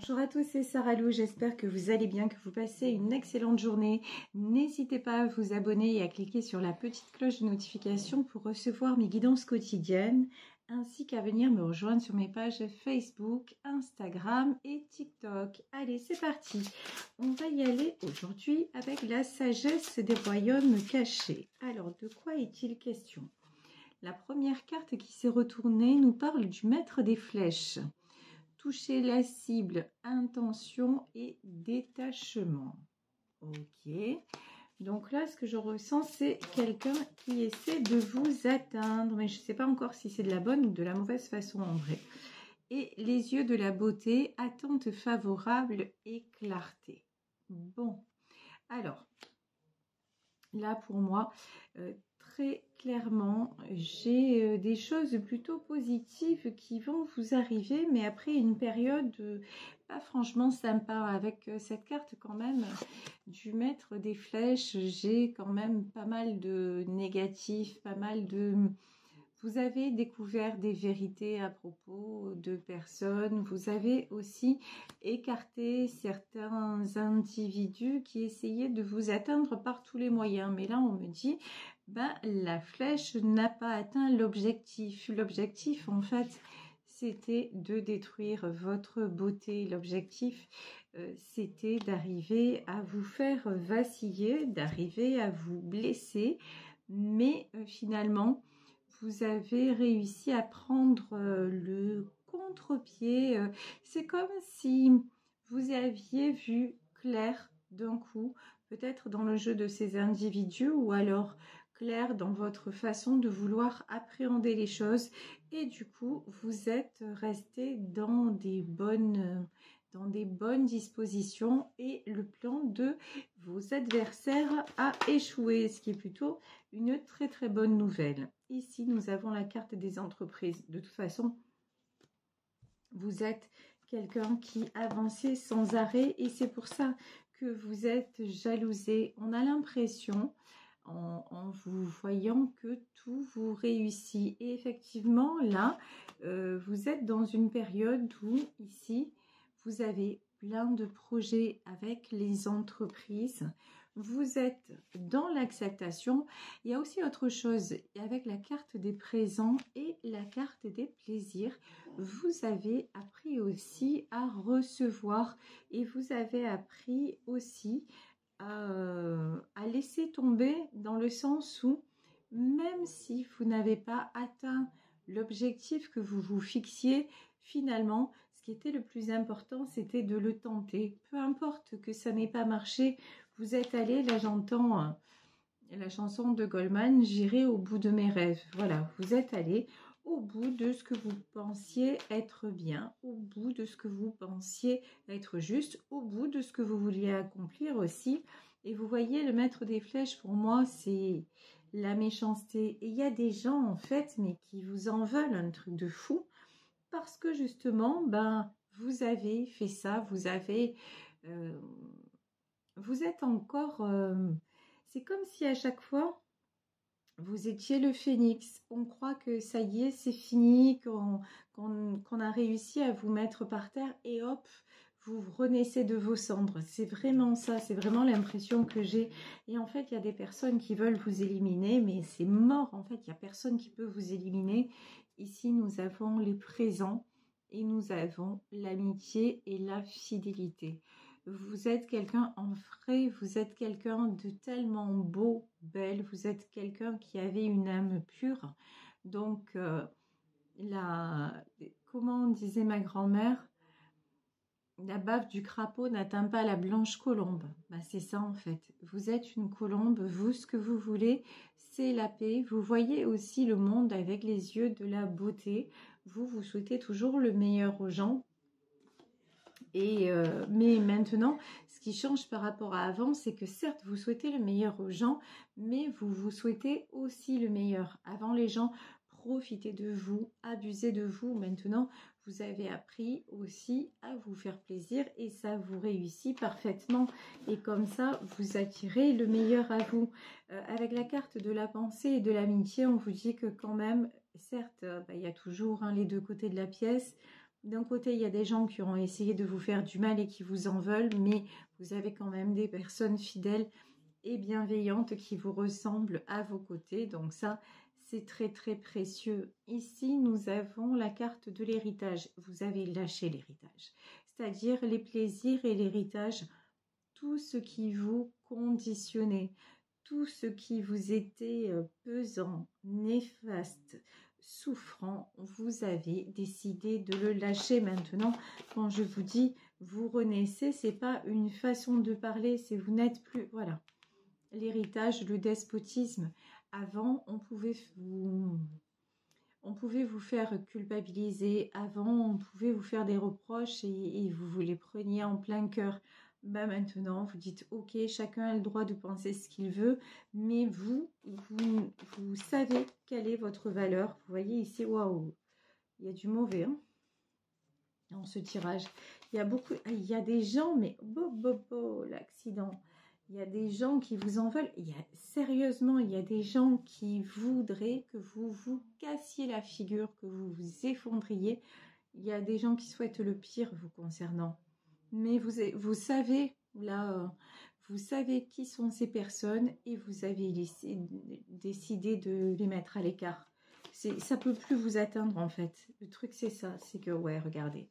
Bonjour à tous, c'est Sarah Lou, j'espère que vous allez bien, que vous passez une excellente journée. N'hésitez pas à vous abonner et à cliquer sur la petite cloche de notification pour recevoir mes guidances quotidiennes, ainsi qu'à venir me rejoindre sur mes pages Facebook, Instagram et TikTok. Allez, c'est parti. On va y aller aujourd'hui avec la sagesse des royaumes cachés. Alors, de quoi est-il question? La première carte qui s'est retournée nous parle du maître des flèches. Toucher la cible, intention et détachement. Ok. Donc là, ce que je ressens, c'est quelqu'un qui essaie de vous atteindre. Mais je ne sais pas encore si c'est de la bonne ou de la mauvaise façon en vrai. Et les yeux de la beauté, attente favorable et clarté. Bon. Alors, là pour moi, très clairement, j'ai des choses plutôt positives qui vont vous arriver, mais après une période pas franchement sympa. Avec cette carte quand même du maître des flèches, j'ai quand même pas mal de négatifs, pas mal de... Vous avez découvert des vérités à propos de personnes. Vous avez aussi écarté certains individus qui essayaient de vous atteindre par tous les moyens. Mais là, on me dit, ben, la flèche n'a pas atteint l'objectif. L'objectif, en fait, c'était de détruire votre beauté. L'objectif, c'était d'arriver à vous faire vaciller, d'arriver à vous blesser. Mais finalement, vous avez réussi à prendre le contre-pied. C'est comme si vous aviez vu clair d'un coup, peut-être dans le jeu de ces individus, ou alors clair dans votre façon de vouloir appréhender les choses. Et du coup, vous êtes resté dans des bonnes dispositions et le plan de vos adversaires a échoué, ce qui est plutôt une très très bonne nouvelle. Ici, nous avons la carte des entreprises. De toute façon, vous êtes quelqu'un qui avançait sans arrêt et c'est pour ça que vous êtes jalousé. On a l'impression, en vous voyant, que tout vous réussit. Et effectivement, là, vous êtes dans une période où, ici, vous avez plein de projets avec les entreprises. Vous êtes dans l'acceptation. Il y a aussi autre chose avec la carte des présents et la carte des plaisirs. Vous avez appris aussi à recevoir et vous avez appris aussi à laisser tomber, dans le sens où même si vous n'avez pas atteint l'objectif que vous vous fixiez, finalement, ce qui était le plus important, c'était de le tenter. Peu importe que ça n'ait pas marché, vous êtes allé, là j'entends la chanson de Goldman, j'irai au bout de mes rêves. Voilà, vous êtes allé au bout de ce que vous pensiez être bien, au bout de ce que vous pensiez être juste, au bout de ce que vous vouliez accomplir aussi. Et vous voyez, le maître des flèches, pour moi, c'est la méchanceté. Et il y a des gens, en fait, mais qui vous en veulent un truc de fou, parce que justement, ben, vous avez fait ça, vous avez... vous êtes encore... c'est comme si à chaque fois, vous étiez le phénix. On croit que ça y est, c'est fini, qu'on a réussi à vous mettre par terre et hop, vous renaissez de vos cendres. C'est vraiment ça, c'est vraiment l'impression que j'ai. Et en fait, il y a des personnes qui veulent vous éliminer, mais c'est mort. En fait, il n'y a personne qui peut vous éliminer. Ici, nous avons les présents et nous avons l'amitié et la fidélité. Vous êtes quelqu'un en vrai, vous êtes quelqu'un de tellement beau, belle, vous êtes quelqu'un qui avait une âme pure. Donc, comment disait ma grand-mère, la bave du crapaud n'atteint pas la blanche colombe. Ben, c'est ça en fait. Vous êtes une colombe, vous, ce que vous voulez, c'est la paix. Vous voyez aussi le monde avec les yeux de la beauté. Vous souhaitez toujours le meilleur aux gens. Mais maintenant, ce qui change par rapport à avant, c'est que certes, vous souhaitez le meilleur aux gens, mais vous souhaitez aussi le meilleur. Avant, les gens profitaient de vous, abusaient de vous. Maintenant, vous avez appris aussi à vous faire plaisir et ça vous réussit parfaitement. Et comme ça, vous attirez le meilleur à vous. Avec la carte de la pensée et de l'amitié, on vous dit que quand même, certes, il y a toujours les deux côtés de la pièce, D'un côté, il y a des gens qui auront essayé de vous faire du mal et qui vous en veulent, mais vous avez quand même des personnes fidèles et bienveillantes qui vous ressemblent à vos côtés. Donc ça, c'est très très précieux. Ici, nous avons la carte de l'héritage. Vous avez lâché l'héritage, c'est-à-dire les plaisirs et l'héritage, tout ce qui vous conditionnait, tout ce qui vous était pesant, néfaste, souffrant, vous avez décidé de le lâcher maintenant. Quand je vous dis vous renaissez, c'est pas une façon de parler, c'est vous n'êtes plus, voilà. L'héritage, le despotisme. Avant, on pouvait vous faire culpabiliser. Avant, on pouvait vous faire des reproches et vous les preniez en plein cœur. Ben maintenant, vous dites, ok, chacun a le droit de penser ce qu'il veut, mais vous savez quelle est votre valeur. Vous voyez ici, waouh, il y a du mauvais dans ce tirage. Il y a des gens, mais l'accident. Il y a des gens qui vous en veulent. Sérieusement, il y a des gens qui voudraient que vous vous cassiez la figure, que vous vous effondriez. Il y a des gens qui souhaitent le pire vous concernant. Mais vous savez, là, vous savez qui sont ces personnes et vous avez décidé de les mettre à l'écart. Ça peut plus vous atteindre en fait. Le truc c'est ça, c'est que ouais, regardez.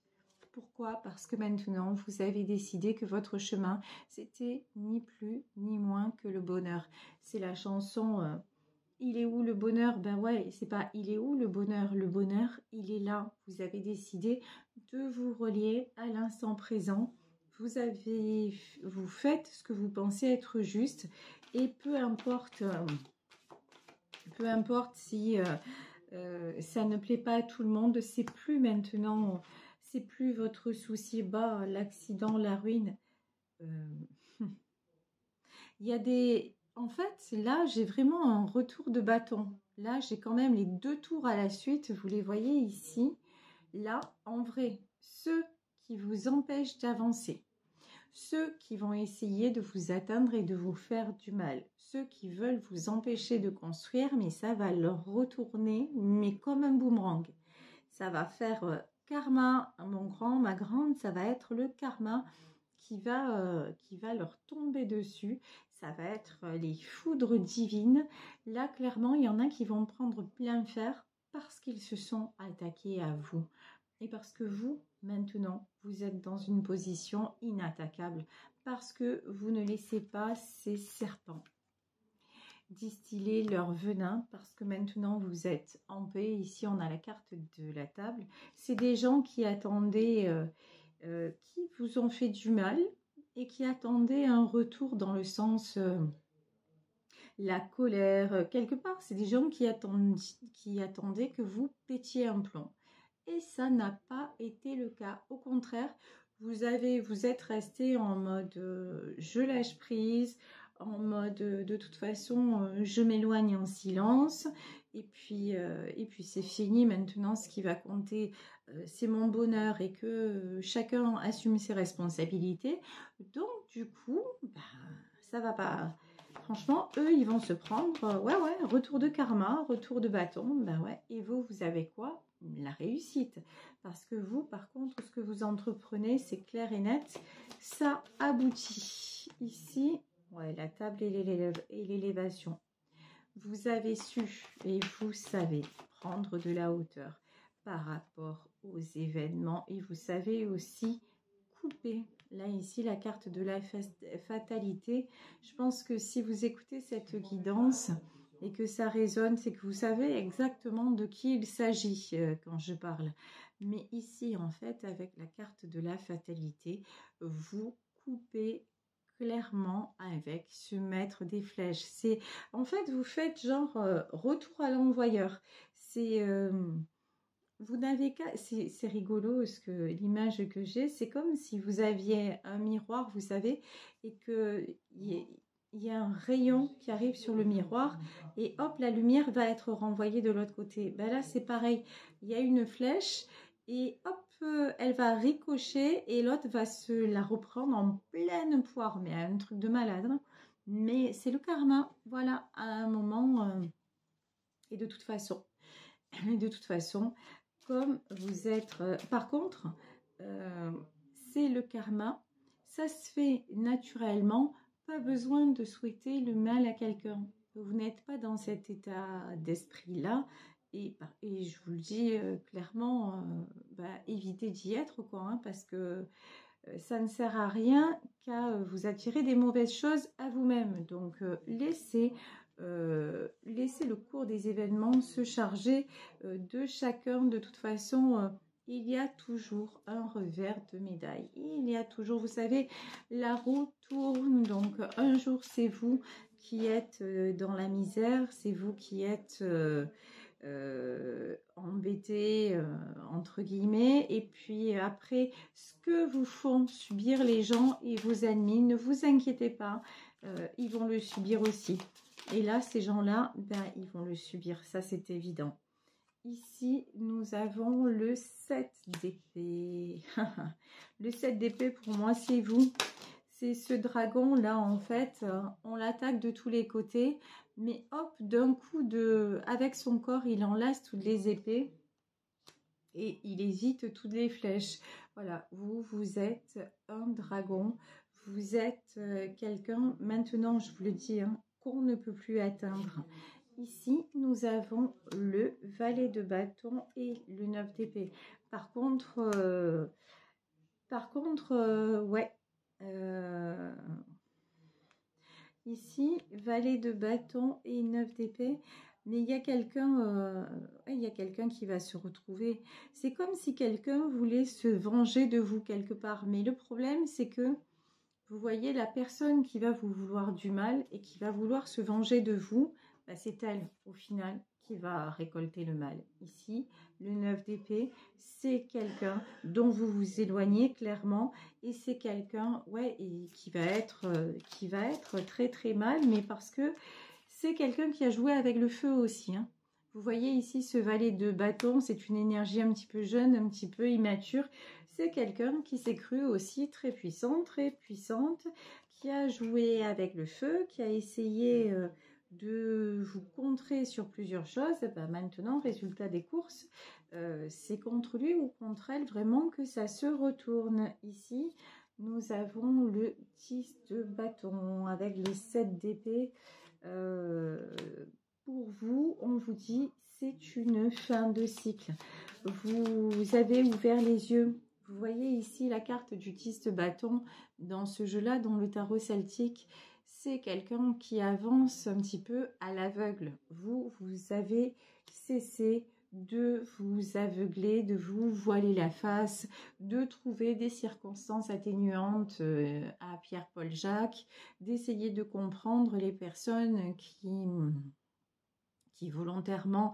Pourquoi? Parce que maintenant, vous avez décidé que votre chemin, c'était ni plus ni moins que le bonheur. C'est la chanson il est où le bonheur? Ben ouais, c'est pas il est où le bonheur? Le bonheur, il est là. Vous avez décidé de vous relier à l'instant présent. Vous faites ce que vous pensez être juste et peu importe si ça ne plaît pas à tout le monde, c'est plus maintenant, c'est plus votre souci. Bah, l'accident, la ruine. Il y a des... En fait, là, j'ai vraiment un retour de bâton. Là, j'ai quand même les 2 tours à la suite. Vous les voyez ici. Là, en vrai, ceux qui vous empêchent d'avancer, ceux qui vont essayer de vous atteindre et de vous faire du mal, ceux qui veulent vous empêcher de construire, mais ça va leur retourner, mais comme un boomerang. Ça va faire karma, mon grand, ma grande, ça va être le karma qui va leur tomber dessus. Ça va être les foudres divines. Là, clairement, il y en a qui vont prendre plein fer parce qu'ils se sont attaqués à vous. Et parce que vous, maintenant, vous êtes dans une position inattaquable. Parce que vous ne laissez pas ces serpents distiller leur venin. Parce que maintenant, vous êtes en paix. Ici, on a la carte de la table. C'est des gens qui attendaient... qui vous ont fait du mal et qui attendaient un retour dans le sens la colère. Quelque part, c'est des gens qui attendaient que vous pétiez un plomb. Et ça n'a pas été le cas. Au contraire, vous êtes resté en mode je lâche prise, en mode de toute façon je m'éloigne en silence et puis c'est fini maintenant. Ce qui va compter c'est mon bonheur et que chacun assume ses responsabilités. Donc du coup bah, ça va pas, franchement eux ils vont se prendre ouais retour de karma, retour de bâton. Ben ouais, et vous avez quoi? La réussite. Parce que vous, par contre, ce que vous entreprenez, c'est clair et net. Ça aboutit. Ici, ouais, la table et l'élévation. Vous avez su et vous savez prendre de la hauteur par rapport aux événements. Et vous savez aussi couper. Là, ici, la carte de la fatalité. Je pense que si vous écoutez cette guidance et que ça résonne, c'est que vous savez exactement de qui il s'agit quand je parle. Mais ici, en fait, avec la carte de la fatalité, vous coupez clairement avec ce maître des flèches. C'est en fait, vous faites genre retour à l'envoyeur. C'est... vous n'avez qu'à... C'est rigolo parce que l'image que j'ai, c'est comme si vous aviez un miroir, vous savez, et qu'il y a un rayon qui arrive sur le miroir et hop, la lumière va être renvoyée de l'autre côté. Ben là, c'est pareil. Il y a une flèche et hop, elle va ricocher et l'autre va se la reprendre en pleine poire. Mais un truc de malade. Hein. Mais c'est le karma. Voilà, à un moment... et de toute façon... comme vous êtes... par contre, c'est le karma. Ça se fait naturellement. Pas besoin de souhaiter le mal à quelqu'un. Vous n'êtes pas dans cet état d'esprit-là. Et je vous le dis clairement, évitez d'y être, quoi, hein, parce que ça ne sert à rien qu'à vous attirer des mauvaises choses à vous-même. Donc, laissez le cours des événements se charger de chacun. De toute façon, il y a toujours un revers de médaille. Il y a toujours, vous savez, la roue tourne. Donc, un jour, c'est vous qui êtes dans la misère. C'est vous qui êtes... embêté entre guillemets, et puis après ce que vous font subir les gens et vos ennemis, ne vous inquiétez pas, ils vont le subir aussi. Et là, ces gens-là, ils vont le subir, ça c'est évident. Ici, nous avons le 7 d'épée. Le 7 d'épée, pour moi, c'est vous. C'est ce dragon-là, en fait, on l'attaque de tous les côtés, mais hop, d'un coup, avec son corps, il enlace toutes les épées et il évite toutes les flèches. Voilà, vous êtes un dragon, vous êtes quelqu'un, maintenant, je vous le dis, hein, qu'on ne peut plus atteindre. Ici, nous avons le valet de bâton et le 9 d'épée. Par contre, ouais. Ici, valet de bâton et 9 d'épée. Mais il y a quelqu'un qui va se retrouver. C'est comme si quelqu'un voulait se venger de vous quelque part. Mais le problème, c'est que vous voyez la personne qui va vous vouloir du mal et qui va vouloir se venger de vous, c'est elle, au final, qui va récolter le mal. Ici, le 9 d'épée, c'est quelqu'un dont vous vous éloignez clairement et c'est quelqu'un qui va être très très mal, mais parce que c'est quelqu'un qui a joué avec le feu aussi, hein. Vous voyez ici ce valet de bâton, c'est une énergie un petit peu jeune, un petit peu immature. C'est quelqu'un qui s'est cru aussi très puissante, qui a joué avec le feu, qui a essayé de vous contrer sur plusieurs choses. Maintenant, résultat des courses, c'est contre lui ou contre elle vraiment que ça se retourne. Ici, nous avons le 10 de bâton avec les 7 d'épée. Pour vous, on vous dit c'est une fin de cycle. Vous avez ouvert les yeux. Vous voyez ici la carte du 10 de bâton dans ce jeu-là, dans le tarot celtique. C'est quelqu'un qui avance un petit peu à l'aveugle. Vous avez cessé de vous aveugler, de vous voiler la face, de trouver des circonstances atténuantes à Pierre-Paul Jacques, d'essayer de comprendre les personnes qui volontairement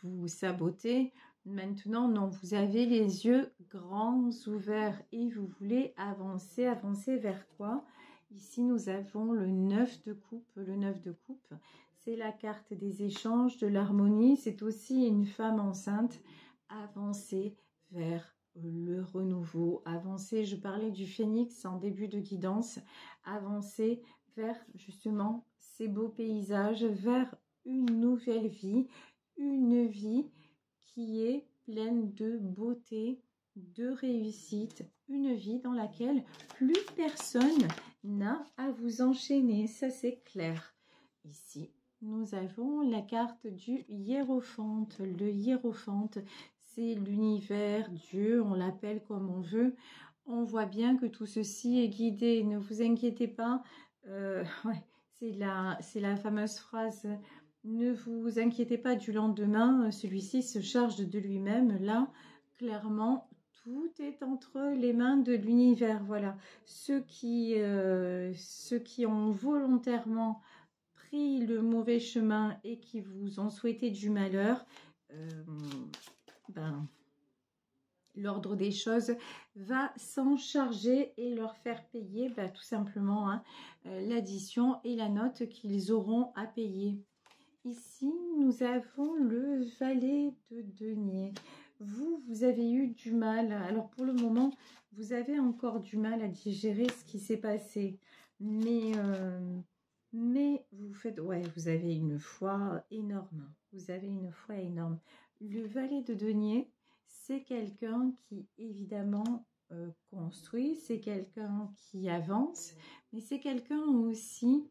vous sabotez. Maintenant, non, vous avez les yeux grands ouverts et vous voulez avancer. Avancer vers quoi? Ici, nous avons le 9 de coupe. Le 9 de coupe, c'est la carte des échanges, de l'harmonie. C'est aussi une femme enceinte. Avancer vers le renouveau. Avancer, je parlais du phénix en début de guidance. Avancer vers justement ces beaux paysages, vers une nouvelle vie, une vie qui est pleine de beauté, de réussite, une vie dans laquelle plus personne n'a à vous enchaîner, ça c'est clair. Ici, nous avons la carte du hiérophante. Le hiérophante, c'est l'univers, Dieu, on l'appelle comme on veut. On voit bien que tout ceci est guidé, ne vous inquiétez pas. C'est la fameuse phrase « Ne vous inquiétez pas du lendemain, celui-ci se charge de lui-même ». Là, clairement, tout est entre les mains de l'univers. Voilà, ceux qui ont volontairement pris le mauvais chemin et qui vous ont souhaité du malheur, l'ordre des choses va s'en charger et leur faire payer tout simplement l'addition et la note qu'ils auront à payer. Ici, nous avons le valet de denier. Vous avez eu du mal. Alors, pour le moment, vous avez encore du mal à digérer ce qui s'est passé. Mais vous faites... Ouais, vous avez une foi énorme. Vous avez une foi énorme. Le valet de denier, c'est quelqu'un qui évidemment construit, c'est quelqu'un qui avance, mais c'est quelqu'un aussi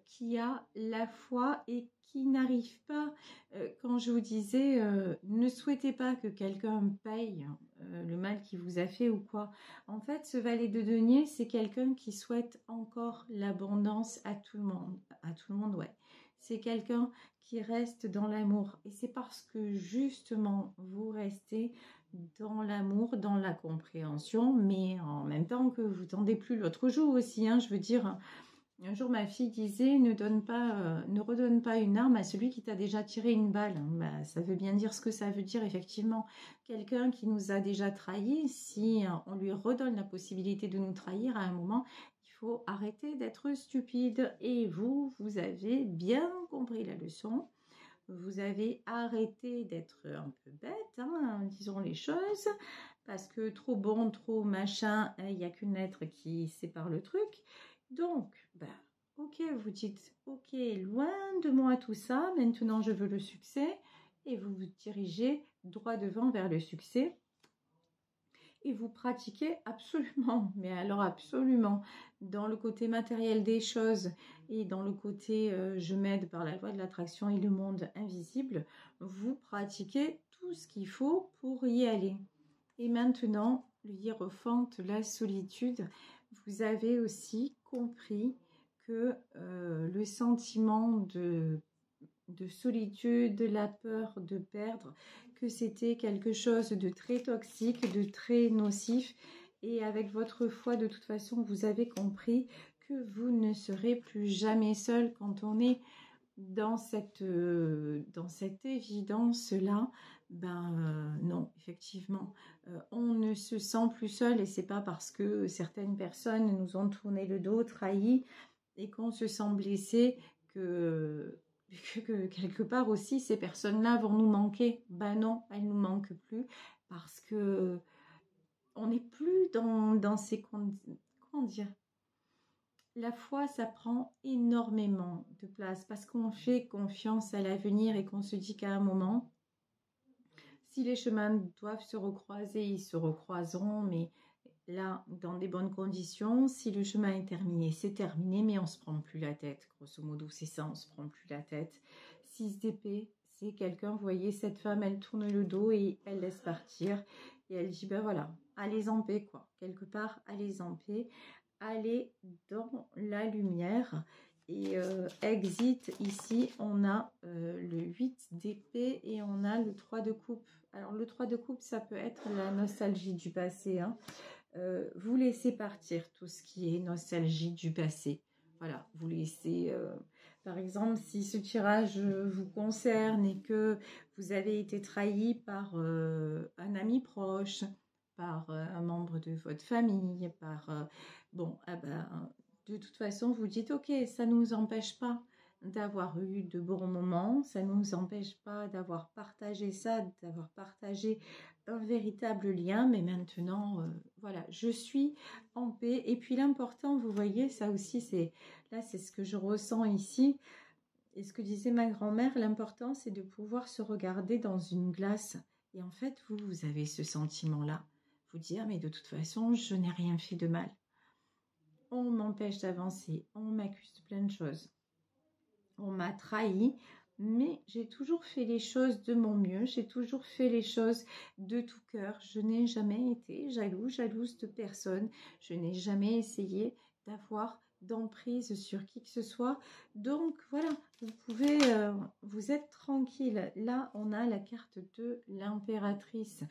qui a la foi et qui n'arrive pas, quand je vous disais, ne souhaitez pas que quelqu'un paye le mal qu'il vous a fait ou quoi. En fait, ce valet de denier, c'est quelqu'un qui souhaite encore l'abondance à tout le monde, ouais. C'est quelqu'un qui reste dans l'amour. Et c'est parce que justement, vous restez dans l'amour, dans la compréhension, mais en même temps que vous tendez plus l'autre joue aussi, hein, je veux dire. Un jour, ma fille disait, ne redonne pas une arme à celui qui t'a déjà tiré une balle. Bah, ça veut bien dire ce que ça veut dire, effectivement. Quelqu'un qui nous a déjà trahis, si on lui redonne la possibilité de nous trahir à un moment, il faut arrêter d'être stupide. Et vous avez bien compris la leçon. Vous avez arrêté d'être un peu bête, hein, disons les choses, parce que trop bon, trop machin, il n'y a qu'une lettre qui sépare le truc. Donc, ok, vous dites, ok, loin de moi tout ça, maintenant je veux le succès, et vous vous dirigez droit devant vers le succès, et vous pratiquez absolument, mais alors absolument, dans le côté matériel des choses, et dans le côté je m'aide par la loi de l'attraction et le monde invisible, vous pratiquez tout ce qu'il faut pour y aller. Et maintenant, le hiérophant, la solitude, vous avez aussi compris que le sentiment de solitude, de la peur de perdre, que c'était quelque chose de très toxique, de très nocif. Et avec votre foi, de toute façon, vous avez compris que vous ne serez plus jamais seul quand on est dans cette évidence-là. Non, effectivement, on ne se sent plus seul et c'est pas parce que certaines personnes nous ont tourné le dos, trahi et qu'on se sent blessé que quelque part aussi ces personnes-là vont nous manquer. Ben non, elles nous manquent plus parce que on n'est plus dans ces comment dire. La foi, ça prend énormément de place parce qu'on fait confiance à l'avenir et qu'on se dit qu'à un moment, si les chemins doivent se recroiser, ils se recroiseront, mais là, dans des bonnes conditions. Si le chemin est terminé, c'est terminé, mais on ne se prend plus la tête. Grosso modo, c'est ça, on ne se prend plus la tête. 6 d'épée, c'est quelqu'un, vous voyez, cette femme, elle tourne le dos et elle laisse partir. Et elle dit, ben voilà, allez en paix, quoi. Quelque part, allez en paix. Allez dans la lumière. Et exit, ici, on a le 8 d'épée et on a le 3 de coupe. Alors, le 3 de coupe, ça peut être la nostalgie du passé, hein. Vous laissez partir tout ce qui est nostalgie du passé. Voilà, vous laissez, par exemple, si ce tirage vous concerne et que vous avez été trahi par un ami proche, par un membre de votre famille, par... de toute façon, vous dites, ok, ça ne nous empêche pas d'avoir eu de bons moments, ça ne nous empêche pas d'avoir partagé ça, d'avoir partagé un véritable lien, mais maintenant, voilà, je suis en paix. Et puis l'important, vous voyez, ça aussi, c'est ce que je ressens ici. Et ce que disait ma grand-mère, l'important, c'est de pouvoir se regarder dans une glace. Et en fait, vous avez ce sentiment-là. Vous dire, mais de toute façon, je n'ai rien fait de mal. On m'empêche d'avancer, on m'accuse de plein de choses. On m'a trahi, mais j'ai toujours fait les choses de mon mieux, j'ai toujours fait les choses de tout cœur. Je n'ai jamais été jalouse de personne. Je n'ai jamais essayé d'avoir d'emprise sur qui que ce soit. Donc voilà, vous pouvez, vous êtes tranquille. Là, on a la carte de l'impératrice.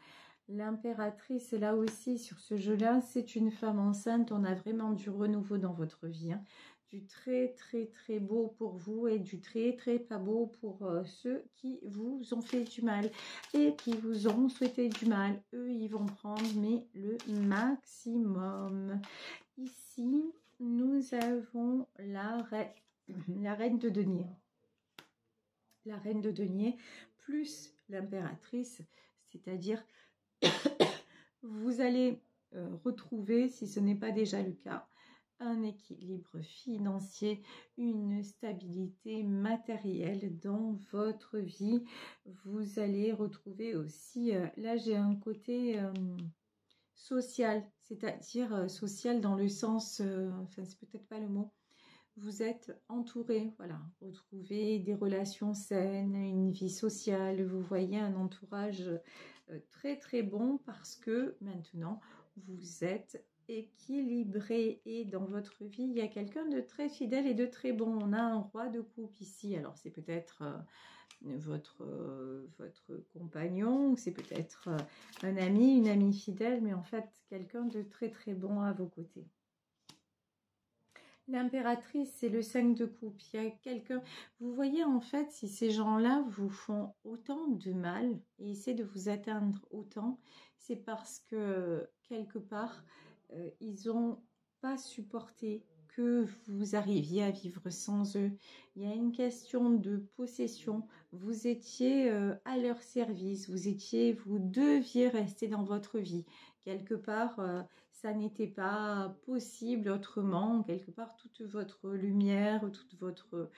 L'impératrice, là aussi, sur ce jeu-là, c'est une femme enceinte. On a vraiment du renouveau dans votre vie, hein. Du très, très, très beau pour vous et du très, très pas beau pour ceux qui vous ont fait du mal et qui vous ont souhaité du mal. Eux, ils vont prendre, mais le maximum. Ici, nous avons la reine de denier. La reine de denier plus l'impératrice, c'est-à-dire vous allez retrouver, si ce n'est pas déjà le cas, un équilibre financier, une stabilité matérielle dans votre vie. Vous allez retrouver aussi, là j'ai un côté social, c'est-à-dire social dans le sens, enfin c'est peut-être pas le mot, vous êtes entouré, voilà, retrouvez des relations saines, une vie sociale, vous voyez un entourage très très bon parce que maintenant vous êtes équilibré et dans votre vie il y a quelqu'un de très fidèle et de très bon. On a un roi de coupe ici, alors c'est peut-être votre compagnon, c'est peut-être un ami, une amie fidèle, mais en fait quelqu'un de très très bon à vos côtés. L'impératrice, c'est le 5 de coupe. Il y a quelqu'un... Vous voyez, en fait, si ces gens-là vous font autant de mal et essaient de vous atteindre autant, c'est parce que, quelque part, ils n'ont pas supporté que vous arriviez à vivre sans eux. Il y a une question de possession. Vous étiez à leur service. Vous deviez rester dans votre vie. Quelque part, ça n'était pas possible autrement. Quelque part, toute votre lumière, toute votre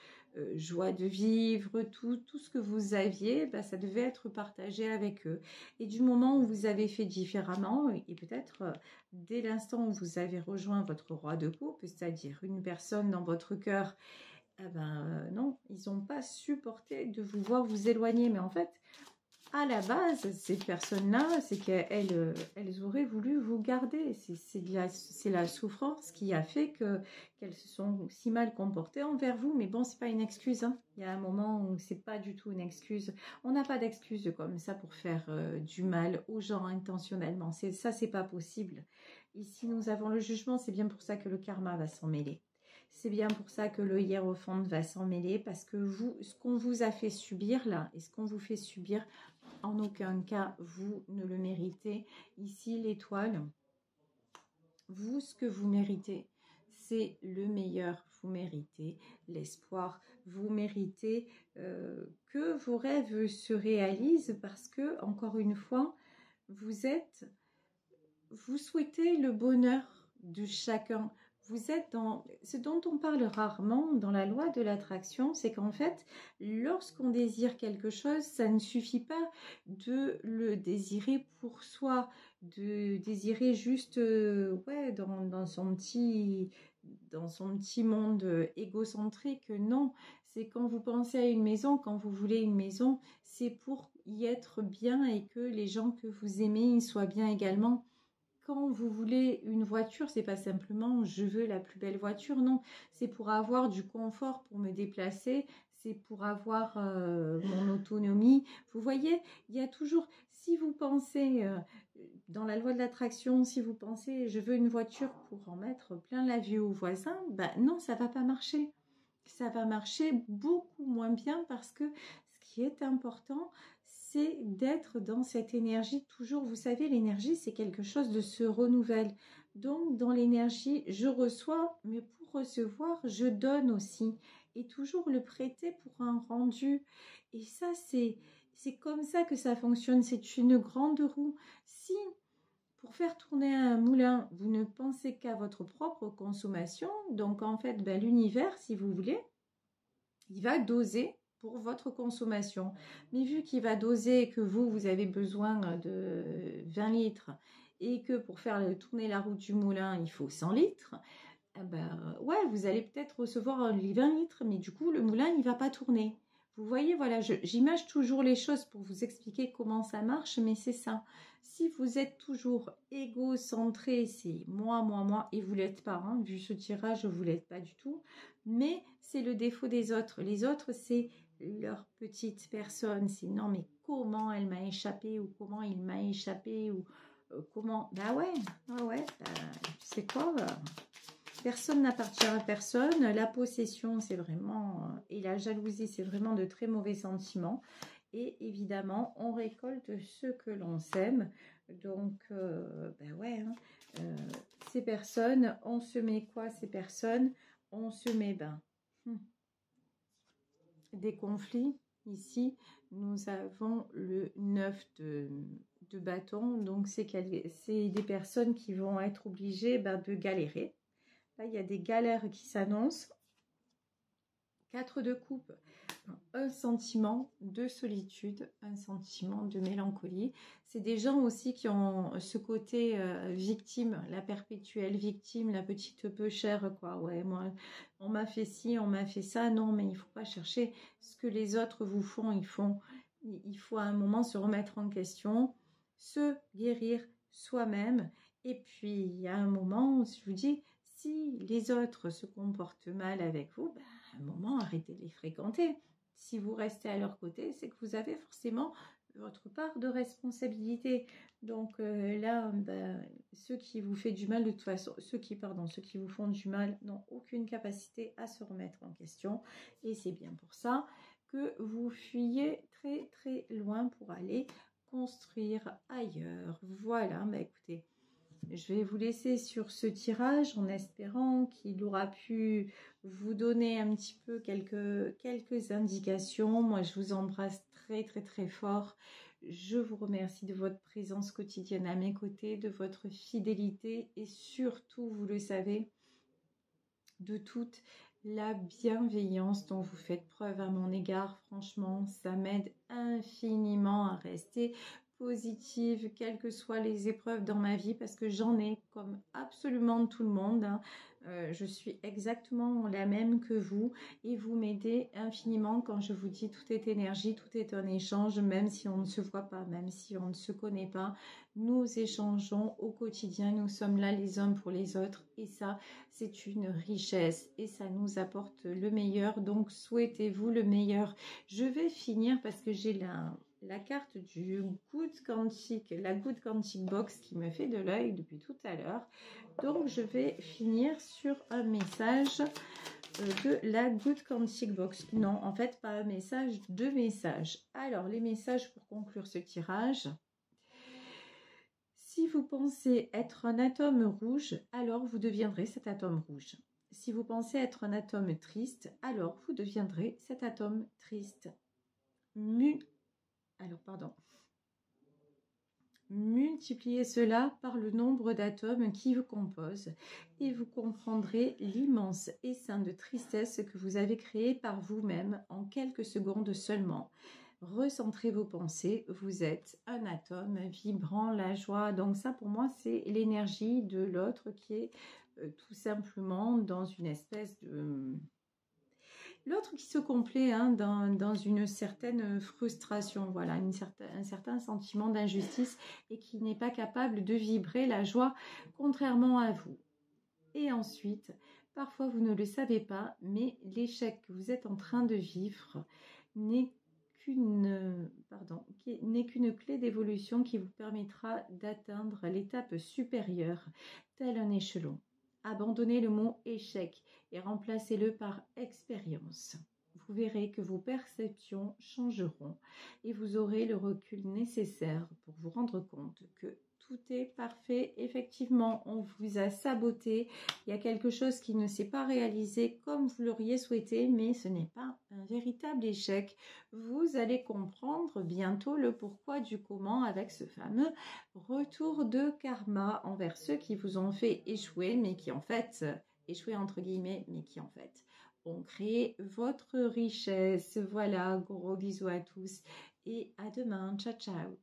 joie de vivre, tout ce que vous aviez, bah, ça devait être partagé avec eux. Et du moment où vous avez fait différemment, et peut-être dès l'instant où vous avez rejoint votre roi de coupe, c'est-à-dire une personne dans votre cœur, eh ben, non, ils n'ont pas supporté de vous voir vous éloigner. Mais en fait, à la base, ces personnes-là, c'est qu'elles auraient voulu vous garder. C'est la souffrance qui a fait qu'elles se sont si mal comportées envers vous. Mais bon, c'est pas une excuse. Hein. Il y a un moment où c'est pas du tout une excuse. On n'a pas d'excuse comme ça pour faire du mal aux gens intentionnellement. Ça, c'est pas possible. Ici, nous avons le jugement. C'est bien pour ça que le karma va s'en mêler. C'est bien pour ça que le hiérophant va s'en mêler, parce que vous, ce qu'on vous a fait subir là, et ce qu'on vous fait subir, en aucun cas, vous ne le méritez. Ici, l'étoile, vous, ce que vous méritez, c'est le meilleur. Vous méritez l'espoir. Vous méritez que vos rêves se réalisent parce que, encore une fois, vous souhaitez le bonheur de chacun. Vous êtes dans ce dont on parle rarement dans la loi de l'attraction, c'est qu'en fait, lorsqu'on désire quelque chose, ça ne suffit pas de le désirer pour soi, de désirer juste ouais, dans son petit monde égocentrique. Non, c'est quand vous pensez à une maison, quand vous voulez une maison, c'est pour y être bien et que les gens que vous aimez y soient bien également. Quand vous voulez une voiture, c'est pas simplement je veux la plus belle voiture, non, c'est pour avoir du confort pour me déplacer, c'est pour avoir mon autonomie. Vous voyez, il y a toujours, si vous pensez dans la loi de l'attraction, si vous pensez je veux une voiture pour en mettre plein la vue aux voisins, ben non, ça va pas marcher. Ça va marcher beaucoup moins bien parce que ce qui est important, c'est d'être dans cette énergie toujours. Vous savez, l'énergie, c'est quelque chose de se renouvelle. Donc, dans l'énergie, je reçois, mais pour recevoir, je donne aussi. Et toujours le prêter pour un rendu. Et ça, c'est comme ça que ça fonctionne. C'est une grande roue. Si pour faire tourner un moulin, vous ne pensez qu'à votre propre consommation, donc en fait, ben, l'univers, si vous voulez, il va doser pour votre consommation. Mais vu qu'il va doser que vous avez besoin de 20 litres et que pour faire tourner la roue du moulin, il faut 100 litres, eh ben, ouais, vous allez peut-être recevoir les 20 litres, mais du coup, le moulin, il ne va pas tourner. Vous voyez, voilà, j'image toujours les choses pour vous expliquer comment ça marche, mais c'est ça. Si vous êtes toujours égocentré, c'est moi, et vous ne l'êtes pas, hein, vu ce tirage, vous ne l'êtes pas du tout, mais c'est le défaut des autres. Les autres, c'est leur petite personne, c'est non, mais comment elle m'a échappé, ou comment il m'a échappé, ou comment... Bah ouais, tu sais quoi personne n'appartient à personne. La possession, c'est vraiment... et la jalousie, c'est vraiment de très mauvais sentiments. Et évidemment, on récolte ce que l'on sème. Donc, ben ouais, hein, ces personnes, on se met quoi ces personnes? On se met, des conflits. Ici, nous avons le 9 de bâton. Donc, c'est des personnes qui vont être obligées de galérer. Là, il y a des galères qui s'annoncent. 4 de coupe, un sentiment de solitude, un sentiment de mélancolie. C'est des gens aussi qui ont ce côté victime, la perpétuelle victime, la petite peu chère, quoi. Ouais, moi, on m'a fait ci, on m'a fait ça. Non, mais il ne faut pas chercher ce que les autres vous font. Il faut à un moment se remettre en question, se guérir soi-même. Et puis, à un moment, je vous dis, si les autres se comportent mal avec vous, ben, à un moment, arrêtez de les fréquenter. Si vous restez à leur côté, c'est que vous avez forcément votre part de responsabilité. Donc là, ben, ceux qui vous font du mal, de toute façon, ceux qui vous font du mal n'ont aucune capacité à se remettre en question. Et c'est bien pour ça que vous fuyez très très loin pour aller construire ailleurs. Voilà, ben écoutez. Je vais vous laisser sur ce tirage en espérant qu'il aura pu vous donner un petit peu quelques indications. Moi, je vous embrasse très, très, très fort. Je vous remercie de votre présence quotidienne à mes côtés, de votre fidélité et surtout, vous le savez, de toute la bienveillance dont vous faites preuve à mon égard. Franchement, ça m'aide infiniment à rester positive, quelles que soient les épreuves dans ma vie, parce que j'en ai comme absolument tout le monde. Hein. Je suis exactement la même que vous et vous m'aidez infiniment quand je vous dis tout est énergie, tout est un échange, même si on ne se voit pas, même si on ne se connaît pas. Nous échangeons au quotidien, nous sommes là les uns pour les autres et ça, c'est une richesse et ça nous apporte le meilleur. Donc, souhaitez-vous le meilleur. Je vais finir parce que j'ai la carte du Good Quantique, la Good Quantique Box qui me fait de l'œil depuis tout à l'heure. Donc, je vais finir sur un message de la Good Quantique Box. Non, en fait, pas un message, 2 messages. Alors, les messages pour conclure ce tirage. Si vous pensez être un atome rouge, alors vous deviendrez cet atome rouge. Si vous pensez être un atome triste, alors vous deviendrez cet atome triste. Multipliez cela par le nombre d'atomes qui vous composent et vous comprendrez l'immense essaim de tristesse que vous avez créé par vous-même en quelques secondes seulement. Recentrez vos pensées, vous êtes un atome vibrant, la joie. Donc ça, pour moi, c'est l'énergie de l'autre qui est tout simplement dans une espèce de... L'autre qui se complaît hein, dans une certaine frustration, voilà, un certain sentiment d'injustice et qui n'est pas capable de vibrer la joie contrairement à vous. Et ensuite, parfois vous ne le savez pas, mais l'échec que vous êtes en train de vivre n'est qu'une clé d'évolution qui vous permettra d'atteindre l'étape supérieure, tel un échelon. Abandonnez le mot échec et remplacez-le par expérience. Vous verrez que vos perceptions changeront et vous aurez le recul nécessaire pour vous rendre compte que tout est parfait. Effectivement, on vous a saboté. Il y a quelque chose qui ne s'est pas réalisé comme vous l'auriez souhaité, mais ce n'est pas un véritable échec. Vous allez comprendre bientôt le pourquoi du comment avec ce fameux retour de karma envers ceux qui vous ont fait échouer, mais qui en fait, échouer entre guillemets, mais qui en fait ont créé votre richesse. Voilà, gros bisous à tous et à demain. Ciao, ciao.